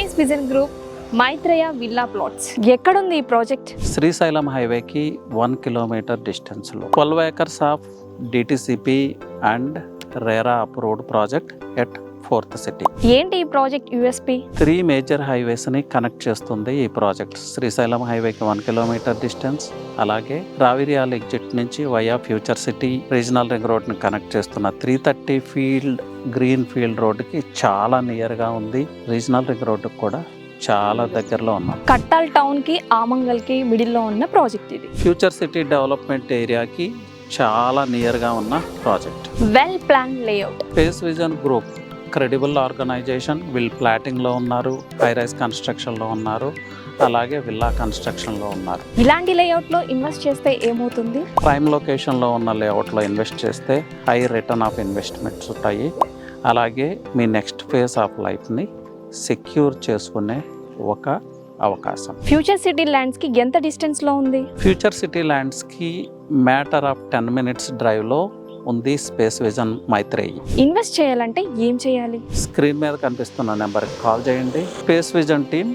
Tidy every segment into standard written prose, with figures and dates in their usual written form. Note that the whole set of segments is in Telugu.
Space vision group Maitreya villa plots. ఎక్కడుంది ఈ ప్రాజెక్ట్? శ్రీశైలం హైవేకి 1 కిలోమీటర్ డిస్టెన్స్లో 12 acres of DTCP and RERA approved project at 4th city. ఏంటి ఈ ప్రాజెక్ట్ యూఎస్పి? 3 మేజర్ హైవేస్ని కనెక్ట్ చేస్తుంది ఈ ప్రాజెక్ట్. శ్రీశైలం హైవేకి 1 కిలోమీటర్ డిస్టెన్స్, అలాగే రావిరియాల్ ఎగ్జిట్ నుంచి via future city regional ring రోడ్ని కనెక్ట్ చేస్తున్న 330 ఫీల్డ్ గ్రీన్ ఫీల్డ్ రోడ్డుకి చాలా నియర్గా ఉంది. రీజనల్ రింగ్ రోడ్డుకి కూడా చాలా దగ్గరలో ఉన్నాం. కట్టాల్ టౌన్ కి ఆమంగల్ కి మిడిల్ లో ఉన్న ప్రాజెక్ట్ ఇది. ఫ్యూచర్ సిటీ డెవలప్మెంట్ ఏరియాకి చాలా నియర్గా ఉన్న project. Well plan layout. Space vision group credible organisation. వీళ్ళు ప్లాటింగ్లో ఉన్నారు, హై రైజ్ కన్స్ట్రక్షన్లో ఉన్నారు, అలాగే విల్లా కన్స్ట్రక్షన్లో ఉన్నారు. ఇలాంటి లేఅవుట్ లో ఇన్వెస్ట్ చేస్తే ఏమవుతుంది? ప్రైమ్ లొకేషన్లో ఉన్న లేఅవుట్లో ఇన్వెస్ట్ చేస్తే హై రిటర్న్ ఆఫ్ ఇన్వెస్ట్మెంట్స్ ఉంటాయి. అలాగే మీ నెక్స్ట్ ఫేజ్ ఆఫ్ లైఫ్ని సెక్యూర్ చేసుకునే ఒక అవకాశం. ఫ్యూచర్ సిటీ ల్యాండ్స్ కి ఎంత డిస్టెన్స్ లో ఉంది? ఫ్యూచర్ సిటీ ల్యాండ్స్కి మ్యాటర్ ఆఫ్ 10 minutes డ్రైవ్లో ఉంది స్పేస్ విజన్ మైత్రేయి. ఇన్వెస్ట్ చేయాలంటే ఏం చేయాలి? స్క్రీన్ మీద కనిపిస్తున్న నెంబర్కి కాల్ చేయండి. స్పేస్ విజన్ టీం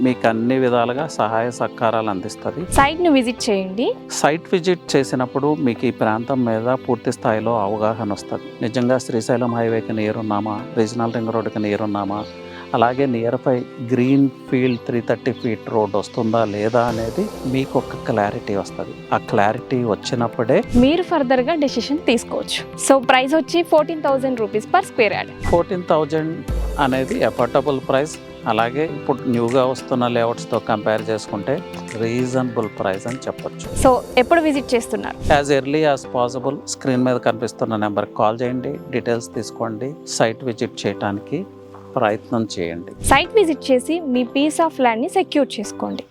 మీకు అన్ని విధాలుగా సహాయ సహకారాలు అందిస్తుంది. సైట్ ను విజిట్ చేయండి. సైట్ విజిట్ చేసినప్పుడు మీకు ఈ ప్రాంతం మీద పూర్తి స్థాయిలో అవగాహన వస్తుంది. నిజంగా శ్రీశైలం హైవేకి నియర్ ఉన్నామా, రీజనల్ రింగ్ రోడ్కి నియర్ ఉన్నామా, అలాగే near by green field 330 feet road వస్తుందా లేదా అనేది మీకు ఒక క్లారిటీ వస్తుంది. ఆ క్లారిటీ వచ్చినప్పుడే మీరు ఫర్దర్ గా డెసిషన్ తీసుకోవచ్చు. సో ప్రైస్ వచ్చి 14,000 రూపీస్ పర్ స్క్వేర్ యార్డ్. 14,000 అనేది అఫోర్డబుల్ ప్రైస్. అలాగే ఇప్పుడు న్యూగా వస్తున్న లేఅవుట్స్తో కంపేర్ చేసుకుంటే రీజనబుల్ ప్రైస్ అని చెప్పొచ్చు. సో ఎప్పుడు విజిట్ చేస్తున్నారు? As early as possible screen మీద కనిపిస్తున్న నెంబర్కి కాల్ చేయండి, డీటెయిల్స్ తీసుకోండి, సైట్ విజిట్ చేయడానికి ప్రయత్నం చేయండి. సైట్ విజిట్ చేసి మీ పీస్ ఆఫ్ ల్యాండ్ ని సెక్యూర్ చేసుకోండి.